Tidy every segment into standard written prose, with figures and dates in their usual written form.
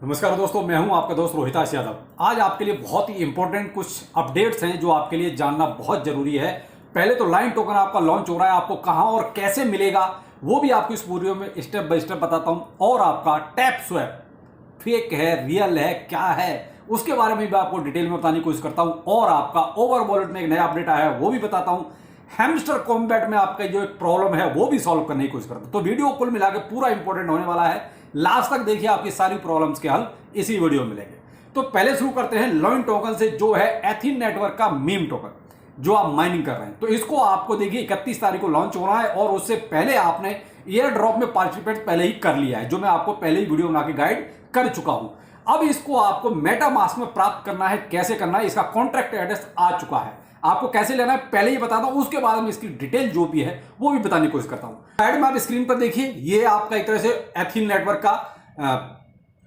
नमस्कार दोस्तों, मैं हूं आपका दोस्त रोहिताश यादव। आज आपके लिए बहुत ही इंपॉर्टेंट कुछ अपडेट्स हैं जो आपके लिए जानना बहुत जरूरी है। पहले तो लाइन टोकन आपका लॉन्च हो रहा है, आपको कहां और कैसे मिलेगा वो भी आपको इस वीडियो में स्टेप बाय स्टेप बताता हूं। और आपका टैप स्वैप फेक है, रियल है, क्या है, उसके बारे में भी आपको डिटेल में बताने की कोशिश करता हूं। और आपका ओवर वॉलेट में एक नया अपडेट आया है वो भी बताता हूं। हैमस्टर कॉम्बैट में आपका जो एक प्रॉब्लम है वो भी सॉल्व करने की कोशिश करता हूं। तो वीडियो कुल मिला के पूरा इंपॉर्टेंट होने वाला है। लास्ट तक देखिए, आपकी सारी प्रॉब्लम्स के हल इसी वीडियो में मिलेंगे। तो पहले शुरू करते हैं लॉइन टोकन से, जो है एथीन नेटवर्क का मीम टोकन जो आप माइनिंग कर रहे हैं। तो इसको आपको देखिए 31 तारीख को लॉन्च होना है और उससे पहले आपने एयर ड्रॉप में पार्टिसिपेट पहले ही कर लिया है, जो मैं आपको पहले ही वीडियो बना के गाइड कर चुका हूं। अब इसको आपको मेटामास्क में प्राप्त करना है। कैसे करना है, इसका कॉन्ट्रैक्ट एड्रेस आ चुका है। आपको कैसे लेना है पहले ही बताता हूं, उसके बाद में इसकी डिटेल जो भी है वो भी बताने की कोशिश करता हूं। साइड में आप स्क्रीन पर देखिए, ये आपका एक तरह से एथीन नेटवर्क का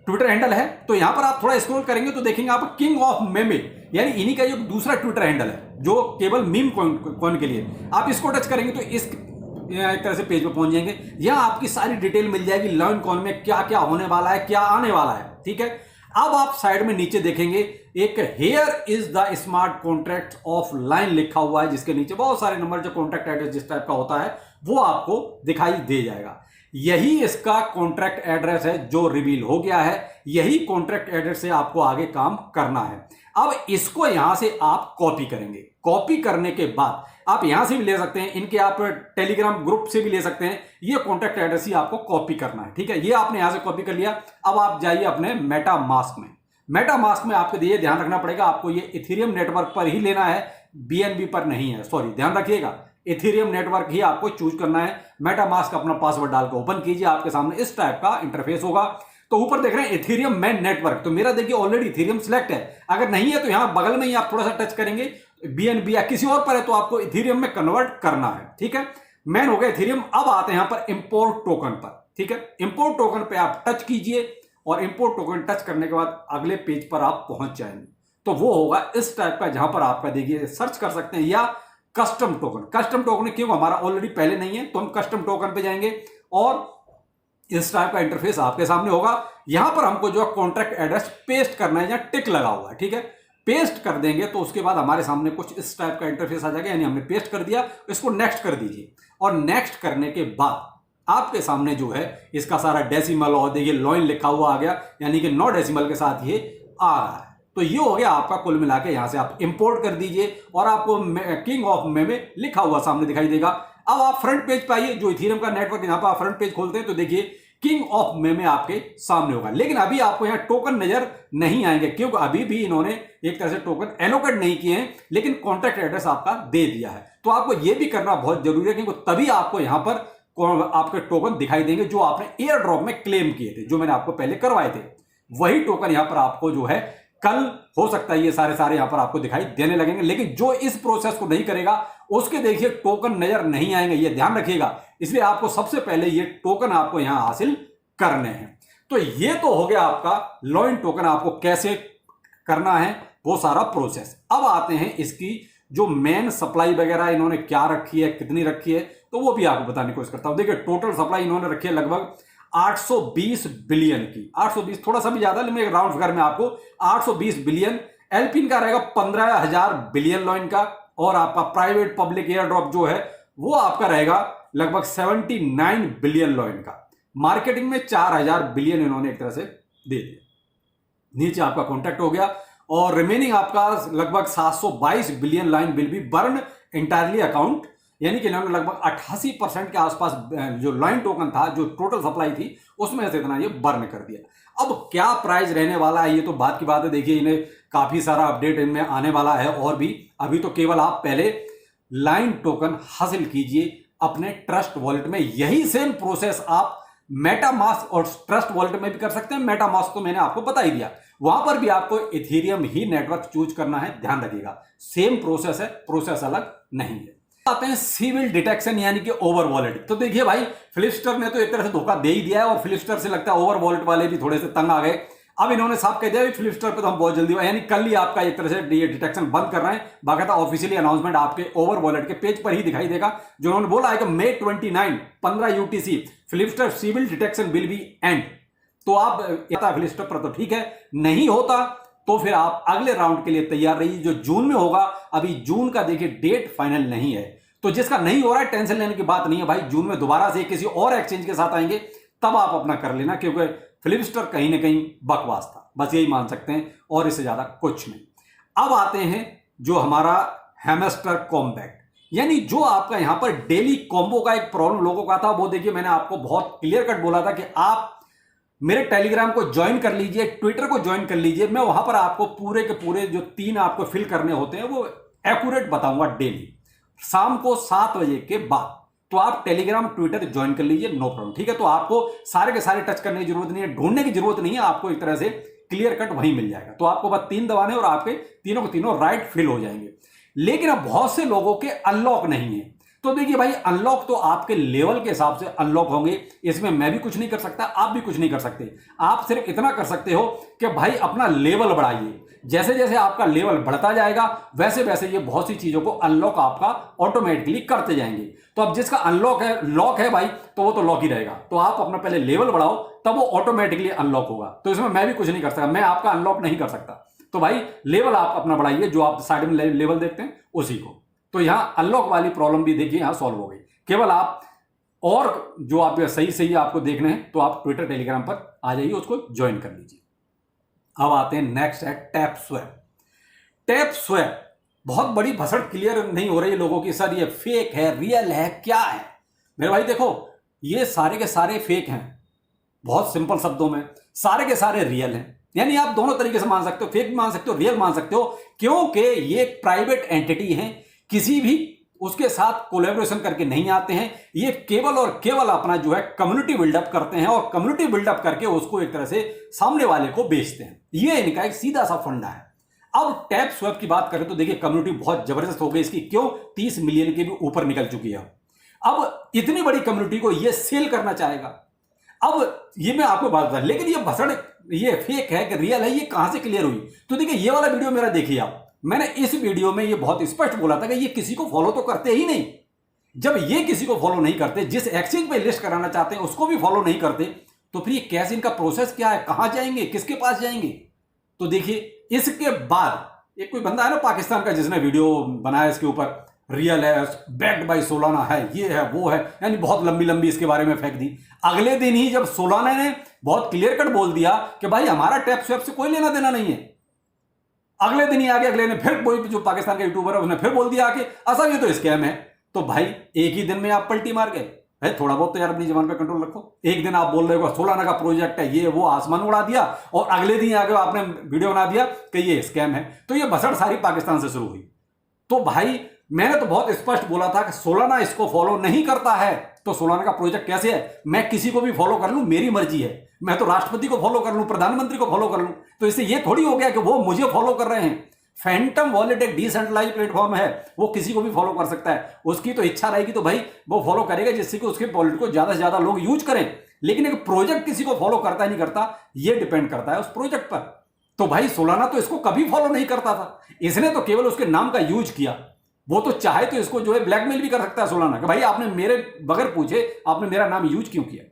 ट्विटर हैंडल है। तो यहां पर आप थोड़ा स्क्रॉल करेंगे तो देखेंगे आप किंग ऑफ मेमे, यानी इन्हीं का जो दूसरा ट्विटर हैंडल है जो केवल मीम कॉइन के लिए। आप इसको टच करेंगे तो इस एक तरह से पेज पे पहुंच जाएंगे। यहां आपकी सारी डिटेल मिल जाएगी, लॉइन कॉइन में क्या क्या होने वाला है, क्या आने वाला है। ठीक है, अब आप साइड में नीचे देखेंगे एक here is the smart contract of line लिखा हुआ है, जिसके नीचे बहुत सारे नंबर, जो कॉन्ट्रैक्ट एड्रेस जिस टाइप का होता है वो आपको दिखाई दे जाएगा। यही इसका कॉन्ट्रैक्ट एड्रेस है जो रिवील हो गया है। यही कॉन्ट्रैक्ट एड्रेस से आपको आगे काम करना है। अब इसको यहां से आप कॉपी करेंगे। कॉपी करने के बाद आप यहां से भी ले सकते हैं, इनके आप टेलीग्राम ग्रुप से भी ले सकते हैं। ये कॉन्ट्रैक्ट एड्रेस ही आपको कॉपी करना है। ठीक है, ये आपने यहां से कॉपी कर लिया। अब आप जाइए अपने मेटामास्क में। मेटामास्क में आपको ये ध्यान रखना पड़ेगा, आपको ये इथेरियम नेटवर्क पर ही लेना है, बीएनबी पर नहीं है। सॉरी, ध्यान रखिएगा, इथेरियम नेटवर्क ही आपको चूज करना है। मेटामास्क अपना पासवर्ड डालकर ओपन कीजिए, आपके सामने इस टाइप का इंटरफेस होगा। तो ऊपर देख रहे हैं इथेरियम मेन नेटवर्क, तो मेरा देखिए ऑलरेडी इथेरियम सिलेक्ट है। अगर नहीं है तो यहां बगल में ही आप थोड़ा सा टच करेंगे, बीएनबी या किसी और पर है तो आपको इथेरियम में कन्वर्ट करना है। ठीक है, मेन हो गया इथेरियम। अब आते हैं यहां पर इंपोर्ट टोकन पर। ठीक है, इंपोर्ट टोकन पे आप टच कीजिए और इंपोर्ट टोकन टच करने के बाद अगले पेज पर आप पहुंच जाएंगे। तो वो होगा इस टाइप का, जहां पर आपका देखिए सर्च कर सकते हैं या कस्टम टोकन। कस्टम टोकन क्यों, हमारा ऑलरेडी पहले नहीं है, तो हम कस्टम टोकन पे जाएंगे और इस टाइप का इंटरफेस आपके सामने होगा। यहां पर हमको जो कॉन्ट्रैक्ट एड्रेस पेस्ट करना है, या टिक लगा हुआ है। ठीक है, पेस्ट कर देंगे तो उसके बाद हमारे सामने कुछ इस टाइप का इंटरफेस आ जाएगा, यानी हमने पेस्ट कर दिया। इसको नेक्स्ट कर दीजिए और नेक्स्ट करने के बाद आपके सामने जो है इसका सारा डेसिमल और देखिए लॉइन लिखा हुआ आ गया, यानी कि 9 डेसिमल के साथ ये आ रहा है। तो ये हो गया आपका कुल मिला के। यहां से आप इंपोर्ट कर दीजिए और आपको किंग ऑफ मेमे लिखा हुआ सामने दिखाई देगा। अब आप फ्रंट पेज पे आइए, जो इथेरियम का नेटवर्क, यहां पर आप फ्रंट पेज खोलते हैं तो देखिए किंग ऑफ मेमे आपके सामने होगा। लेकिन अभी आपको यहां टोकन नजर नहीं आएंगे, क्योंकि अभी भी इन्होंने एक तरह से टोकन एलोकेट नहीं किए हैं, लेकिन कॉन्ट्रैक्ट एड्रेस आपका दे दिया है। तो आपको यह भी करना बहुत जरूरी है, क्योंकि तभी आपको यहां पर आपके टोकन दिखाई देंगे जो आपने एयर ड्रॉप में क्लेम किए थे, जो मैंने आपको पहले करवाए थे। वही टोकन यहां पर आपको जो है कल हो सकता है ये सारे यहां पर आपको दिखाई देने लगेंगे। लेकिन जो इस प्रोसेस को नहीं करेगा उसके देखिए टोकन नजर नहीं आएंगे, ये ध्यान रखिएगा। इसलिए आपको सबसे पहले ये टोकन आपको यहां हासिल करने हैं। तो ये तो हो गया आपका लॉइन टोकन, आपको कैसे करना है वो सारा प्रोसेस। अब आते हैं इसकी जो मेन सप्लाई वगैरह इन्होंने क्या रखी है, कितनी रखी है, तो वो भी आपको बताने की कोशिश करता हूं। देखिए टोटल सप्लाई इन्होंने रखी है लगभग 820 बिलियन की। 820 थोड़ा सा भी ज्यादा, लेकिन राउंड फिगर में आपको 820 बिलियन। एल्पिन का रहेगा 15,000 बिलियन लॉइन का, और आपका प्राइवेट पब्लिक एयर ड्रॉप जो है वो आपका रहेगा लगभग 79 बिलियन लॉइन का। मार्केटिंग में 4000 बिलियन इन्होंने एक तरह से दे दिया। नीचे आपका कॉन्ट्रैक्ट हो गया, और रिमेनिंग आपका लगभग 722 billion line will be burn entirely account, यानी कि इन्होंने लगभग 88% के आसपास जो लाइन टोकन था, जो टोटल सप्लाई थी, उसमें से इतना ये बर्न कर दिया। अब क्या प्राइस रहने वाला है ये तो बात की बात है। देखिए इन्हें काफी सारा अपडेट इनमें आने वाला है, और भी अभी तो केवल आप पहले लाइन टोकन हासिल कीजिए अपने ट्रस्ट वॉलेट में। यही सेम प्रोसेस आप मेटामास्क और ट्रस्ट वॉलेट में भी कर सकते हैं। मेटामास्क तो मैंने आपको बता ही दिया, वहां पर भी आपको इथेरियम ही नेटवर्क चूज करना है, ध्यान रखिएगा। सेम प्रोसेस है, प्रोसेस अलग नहीं है। आते हैं सिविल डिटेक्शन यानी कि ओवर वॉलेट। तो देखिए भाई, फ्लिपस्टर ने तो एक तरह से धोखा दे ही दिया है, और फ्लिपस्टर से लगता है ओवर वॉलेट वाले भी थोड़े से तंग आ गए। अब इन्होंने साफ कह दिया फ्लिपस्टर पे तो हम बहुत जल्दी, यानी कल ही आपका एक तरह से ये डिटेक्शन बंद कर रहे हैं। बाकायदा ऑफिशियली अनाउंसमेंट आपके ओवर वॉलेट के पेज पर ही दिखाई देगा, जो उन्होंने बोला है कि May 29 15 UTC Flipster sybil detection will be end. तो आप फिलिस्टर पर तो ठीक है, नहीं होता तो फिर आप अगले राउंड के लिए तैयार रहिए जो जून में होगा। अभी जून का देखिए डेट फाइनल नहीं है, तो जिसका नहीं हो रहा है टेंशन लेने की बात नहीं है भाई। जून में दोबारा से किसी और एक्सचेंज के साथ आएंगे तब आप अपना कर लेना, क्योंकि फिलिप्स्टर कहीं ना कहीं बकवास था, बस यही मान सकते हैं और इससे ज्यादा कुछ नहीं। अब आते हैं जो हमारा हैमस्टर कॉम्बैक्ट, यानी जो आपका यहां पर डेली कॉम्बो का एक प्रॉब्लम लोगों का था, वो देखिए मैंने आपको बहुत क्लियर कट बोला था कि आप मेरे टेलीग्राम को ज्वाइन कर लीजिए, ट्विटर को ज्वाइन कर लीजिए। मैं वहां पर आपको पूरे के पूरे जो 3 आपको फिल करने होते हैं वो एक्यूरेट बताऊंगा डेली शाम को 7 बजे के बाद। तो आप टेलीग्राम ट्विटर ज्वाइन कर लीजिए, नो प्रॉब्लम, ठीक है। तो आपको सारे के सारे टच करने की जरूरत नहीं है, ढूंढने की जरूरत नहीं है, आपको एक तरह से क्लियर कट वहीं मिल जाएगा। तो आपको बस 3 दबाने और आपके तीनों के तीनों राइट फिल हो जाएंगे। लेकिन अब बहुत से लोगों के अनलॉक नहीं है, तो देखिए भाई अनलॉक तो आपके लेवल के हिसाब से अनलॉक होंगे, इसमें मैं भी कुछ नहीं कर सकता, आप भी कुछ नहीं कर सकते। आप सिर्फ इतना कर सकते हो कि भाई अपना लेवल बढ़ाइए। जैसे जैसे आपका लेवल बढ़ता जाएगा वैसे वैसे ये बहुत सी चीजों को अनलॉक आपका ऑटोमेटिकली करते जाएंगे। तो अब जिसका अनलॉक है, लॉक है भाई, तो वो तो लॉक ही रहेगा। तो आप अपना पहले लेवल बढ़ाओ तब वो ऑटोमेटिकली अनलॉक होगा। तो इसमें मैं भी कुछ नहीं कर सकता, मैं आपका अनलॉक नहीं कर सकता। तो भाई लेवल आप अपना बढ़ाइए, जो आप साइड में लेवल देखते हैं उसी को। तो यहां अनलॉक वाली प्रॉब्लम भी देखिए यहां सॉल्व हो गई। केवल आप और जो आप सही सही आपको देखना है तो आप ट्विटर टेलीग्राम पर आ जाइए, उसको ज्वाइन कर लीजिए। अब आते हैं नेक्स्ट है टैप स्वैप। टैप स्वैप बहुत बड़ी भसड़ क्लियर नहीं हो रही है लोगों की, सर ये फेक है, रियल है, क्या है? मेरे भाई देखो, ये सारे के सारे फेक हैं। बहुत सिंपल शब्दों में सारे के सारे रियल हैं, यानी आप दोनों तरीके से मान सकते हो, फेक भी मान सकते हो, रियल मान सकते हो, क्योंकि ये प्राइवेट एंटिटी है, किसी भी उसके साथ कोलैबोरेशन करके नहीं आते हैं। ये केवल और केवल अपना जो है कम्युनिटी बिल्डअप करते हैं और कम्युनिटी बिल्डअप करके उसको एक तरह से सामने वाले को बेचते हैं। ये इनका एक सीधा सा फंडा है। अब टैप स्वैप की बात करें तो देखिए कम्युनिटी बहुत जबरदस्त हो गई इसकी, क्यों? 30 मिलियन के भी ऊपर निकल चुकी है। अब इतनी बड़ी कम्युनिटी को ये सेल करना चाहेगा। अब ये मैं आपको बात बता, लेकिन ये भसड़, ये फेक है कि रियल है, ये कहां से क्लियर हुई? तो देखिए ये वाला वीडियो मेरा देखिए आप, मैंने इस वीडियो में ये बहुत स्पष्ट बोला था कि ये किसी को फॉलो तो करते ही नहीं। जब ये किसी को फॉलो नहीं करते, जिस एक्सचेंज पे लिस्ट कराना चाहते हैं उसको भी फॉलो नहीं करते, तो फिर ये कैसे, इनका प्रोसेस क्या है, कहां जाएंगे, किसके पास जाएंगे? तो देखिए इसके बाद एक कोई बंदा है ना पाकिस्तान का, जिसने वीडियो बनाया इसके ऊपर, रियल है, बैक्ड बाय सोलाना है, ये है वो है, यानी बहुत लंबी लंबी इसके बारे में फेंक दी। अगले दिन ही जब सोलाना ने बहुत क्लियर कट बोल दिया कि भाई हमारा टैप स्वैप से कोई लेना देना नहीं है, अगले दिन ही आगे अगले ने फिर कोई जो पाकिस्तान का यूट्यूबर है उसने फिर बोल दिया कि असल ये तो स्कैम है। तो भाई एक ही दिन में आप पलटी मार गए। भाई थोड़ा बहुत तो यार अपनी जबान पे कंट्रोल रखो। एक दिन आप बोल रहे हो सोलाना का प्रोजेक्ट है, ये वो, आसमान उड़ा दिया, और अगले दिन आगे आपने वीडियो बना दिया कि ये स्कैम है। तो ये भसड़ सारी पाकिस्तान से शुरू हुई। तो भाई मैंने तो बहुत स्पष्ट बोला था कि सोलाना इसको फॉलो नहीं करता है। तो सोलाना का प्रोजेक्ट कैसे है? मैं किसी को भी फॉलो कर लूं, मेरी मर्जी है। मैं तो राष्ट्रपति को फॉलो कर लूं, प्रधानमंत्री को फॉलो कर लूं, तो इससे ये थोड़ी हो गया कि वो मुझे फॉलो कर रहे हैं। फैंटम वॉलेट एक डिसेंट्रलाइज प्लेटफॉर्म है, वो किसी को भी फॉलो कर सकता है। उसकी तो इच्छा रहेगी तो भाई वो फॉलो करेगा जिससे कि उसके वॉलेट को ज्यादा से ज्यादा लोग यूज करें। लेकिन एक प्रोजेक्ट किसी को फॉलो करता है नहीं करता, ये डिपेंड करता है उस प्रोजेक्ट पर। तो भाई सोलाना तो इसको कभी फॉलो नहीं करता था, इसने तो केवल उसके नाम का यूज किया। वो तो चाहे तो इसको जो है ब्लैकमेल भी कर सकता है सोलाना कि भाई आपने मेरे बगैर पूछे आपने मेरा नाम यूज क्यों किया।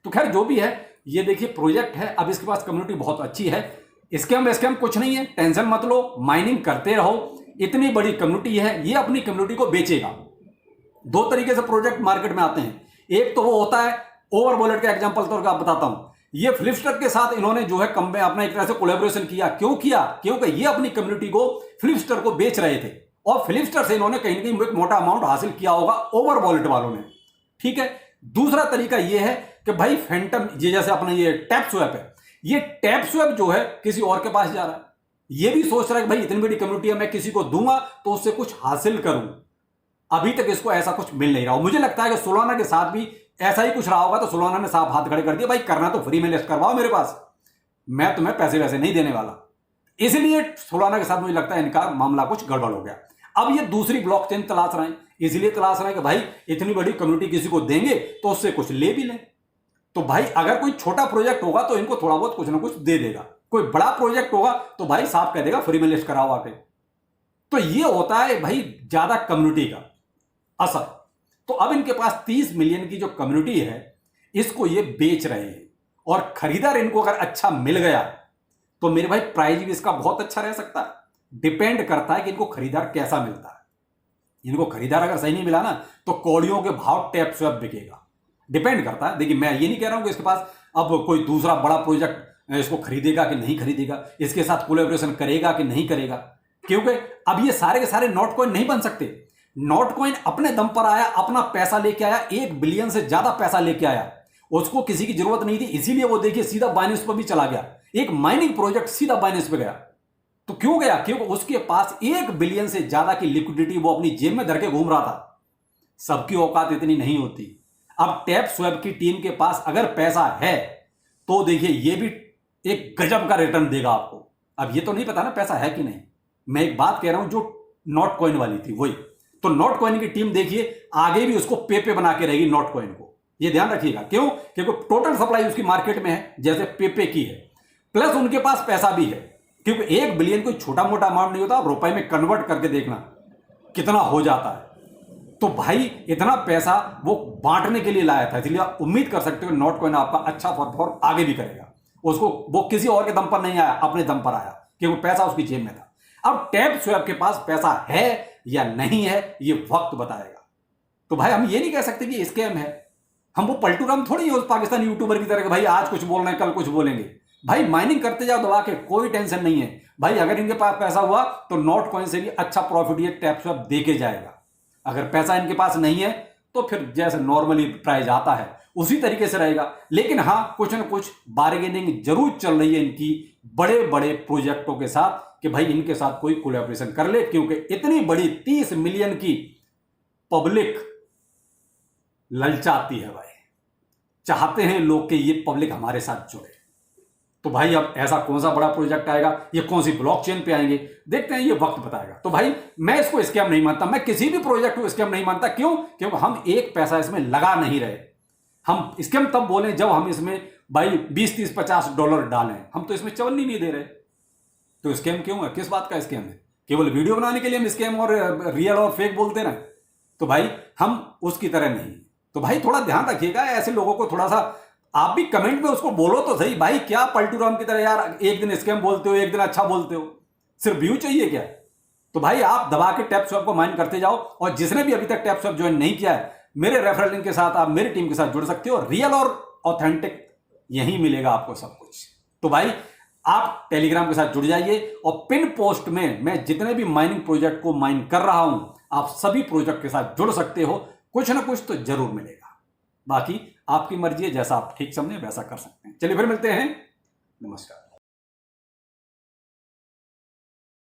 तो खैर जो भी है, ये देखिए प्रोजेक्ट है, अब इसके पास कम्युनिटी बहुत अच्छी है। स्कैम कुछ नहीं है, टेंशन मत लो, माइनिंग करते रहो। इतनी बड़ी कम्युनिटी है, ये अपनी कम्युनिटी को बेचेगा। 2 तरीके से प्रोजेक्ट मार्केट में आते हैं। एक तो वो होता है ओवर वॉलेट का एग्जांपल तौर पर आप बताता हूं, ये फ्लिपस्टर के साथ इन्होंने जो है अपना एक तरह से कोलैबोरेशन किया। क्यों किया? क्योंकि ये अपनी कम्युनिटी को फ्लिपस्टर को बेच रहे थे और फ्लिपस्टर से इन्होंने कहीं ना कहीं एक मोटा अमाउंट हासिल किया होगा ओवर वॉलेट वालों ने, ठीक है। दूसरा तरीका यह है कि भाई फैंटम, जैसे अपना ये टैप स्वैप है, ये टैप स्वैप जो है किसी और के पास जा रहा है, ये भी सोच रहा है कि भाई इतनी बड़ी कम्युनिटी है, मैं किसी को दूंगा तो उससे कुछ हासिल करूं। अभी तक इसको ऐसा कुछ मिल नहीं रहा। मुझे लगता है कि सोलाना के साथ भी ऐसा ही कुछ रहा होगा, तो सोलाना ने साफ हाथ खड़े कर दिया, भाई करना तो फ्री में लिस्ट करवाओ मेरे पास, मैं तुम्हें पैसे वैसे नहीं देने वाला। इसलिए सोलाना के साथ मुझे लगता है इनका मामला कुछ गड़बड़ हो गया। अब ये दूसरी ब्लॉकचेन तलाश रहे हैं, इसलिए तलाश रहे हैं कि भाई इतनी बड़ी कम्युनिटी किसी को देंगे तो उससे कुछ ले भी लें। तो भाई अगर कोई छोटा प्रोजेक्ट होगा तो इनको थोड़ा बहुत कुछ ना कुछ दे देगा, कोई बड़ा प्रोजेक्ट होगा तो भाई साफ कह देगा फ्री में लिस्ट कराओ आके। तो ये होता है भाई ज्यादा कम्युनिटी का असर। तो अब इनके पास 30 मिलियन की जो कम्युनिटी है इसको ये बेच रहे हैं। और खरीदार इनको अगर अच्छा मिल गया तो मेरे भाई प्राइस भी इसका बहुत अच्छा रह सकता है। डिपेंड करता है कि इनको खरीदार कैसा मिलता है। इनको खरीदार अगर सही नहीं मिला ना तो कौड़ियों के भाव टैप स्वैप बिकेगा। डिपेंड करता है। देखिए मैं ये नहीं कह रहा हूं कि इसके पास अब कोई दूसरा बड़ा प्रोजेक्ट इसको खरीदेगा कि नहीं खरीदेगा, इसके साथ कोलैबोरेशन करेगा कि नहीं करेगा, क्योंकि अब ये सारे के सारे नॉट कॉइन नहीं बन सकते। नॉट कॉइन अपने दम पर आया, अपना पैसा लेके आया, 1 बिलियन से ज्यादा पैसा लेके आया, उसको किसी की जरूरत नहीं थी, इसीलिए वो देखिए सीधा बाइनेंस पर भी चला गया। एक माइनिंग प्रोजेक्ट सीधा बाइनेंस पे गया। तो क्यों गया? क्योंकि उसके पास 1 बिलियन से ज्यादा की लिक्विडिटी वो अपनी जेब में धर के घूम रहा था। सबकी औकात इतनी नहीं होती। अब टैप स्वैप की टीम के पास अगर पैसा है तो देखिए ये भी एक गजब का रिटर्न देगा आपको। अब ये तो नहीं पता ना पैसा है कि नहीं। मैं एक बात कह रहा हूं जो नॉट कॉइन वाली थी वही। तो नॉट कॉइन की टीम देखिए आगे भी उसको पे बना के रहेगी नॉट कॉइन को, ये ध्यान रखिएगा। क्यों? क्योंकि टोटल सप्लाई उसकी मार्केट में है जैसे पे की है, प्लस उनके पास पैसा भी है। क्योंकि 1 बिलियन कोई छोटा मोटा अमाउंट नहीं होता। आप रुपए में कन्वर्ट करके देखना कितना हो जाता है। तो भाई इतना पैसा वो बांटने के लिए लाया था, इसलिए आप उम्मीद कर सकते हो नॉट कॉइन आपका अच्छा परफॉर्म आगे भी करेगा। उसको वो किसी और के दम पर नहीं आया, अपने दम पर आया क्योंकि पैसा उसकी जेब में था। अब टैप स्वैप के पास पैसा है या नहीं है ये वक्त बताएगा। तो भाई हम ये नहीं कह सकते कि स्कैम है। हम वो पलटू राम थोड़ी है उस पाकिस्तानी यूट्यूबर की तरह, भाई आज कुछ बोल रहे हैं कल कुछ बोलेंगे। भाई माइनिंग करते जाओ दबा के, कोई टेंशन नहीं है भाई। अगर इनके पास पैसा हुआ तो नॉट कॉइन से भी अच्छा प्रॉफिट ये टैप स्वैप दे के जाएगा। अगर पैसा इनके पास नहीं है तो फिर जैसे नॉर्मली प्राइस आता है उसी तरीके से रहेगा। लेकिन हां कुछ ना कुछ बार्गेनिंग जरूर चल रही है इनकी बड़े बड़े प्रोजेक्टों के साथ कि भाई इनके साथ कोई कोलैबोरेशन कर ले, क्योंकि इतनी बड़ी 30 मिलियन की पब्लिक ललचाती है भाई। चाहते हैं लोग कि ये पब्लिक हमारे साथ जुड़े। तो भाई अब ऐसा कौन सा बड़ा प्रोजेक्ट आएगा, ये कौन सी ब्लॉकचेन पे आएंगे, देखते हैं, ये वक्त बताएगा। तो भाई मैं इसको स्कैम नहीं मानता, मैं किसी भी प्रोजेक्ट को स्कैम नहीं मानता। क्यों? क्योंकि हम एक पैसा इसमें लगा नहीं रहे। हम स्कैम तब बोले जब हम इसमें भाई 20, 30, $50 डालें। हम तो इसमें चवन्नी नहीं दे रहे, तो स्कैम क्यों है? किस बात का स्कैम है? केवल वीडियो बनाने के लिए हम स्कैम और रियल और फेक बोलते रहे? तो भाई हम उसकी तरह नहीं। तो भाई थोड़ा ध्यान रखिएगा, ऐसे लोगों को थोड़ा सा आप भी कमेंट में उसको बोलो तो सही भाई। क्या पलटू राम की तरह यार एक दिन स्कैम बोलते हो, एक दिन अच्छा बोलते हो, सिर्फ व्यू चाहिए क्या? तो भाई आप दबा के टैप स्वैप को माइन करते जाओ। और जिसने भी अभी तक टैप स्वैप ज्वाइन नहीं किया है, मेरे रेफरल लिंक के साथ आप मेरी टीम के साथ जुड़ सकते हो। रियल और ऑथेंटिक यही मिलेगा आपको सब कुछ। तो भाई आप टेलीग्राम के साथ जुड़ जाइए और पिन पोस्ट में मैं जितने भी माइनिंग प्रोजेक्ट को माइन कर रहा हूं आप सभी प्रोजेक्ट के साथ जुड़ सकते हो। कुछ ना कुछ तो जरूर मिलेगा। बाकी आपकी मर्जी है, जैसा आप ठीक समझे वैसा कर सकते हैं। चलिए फिर मिलते हैं। नमस्कार।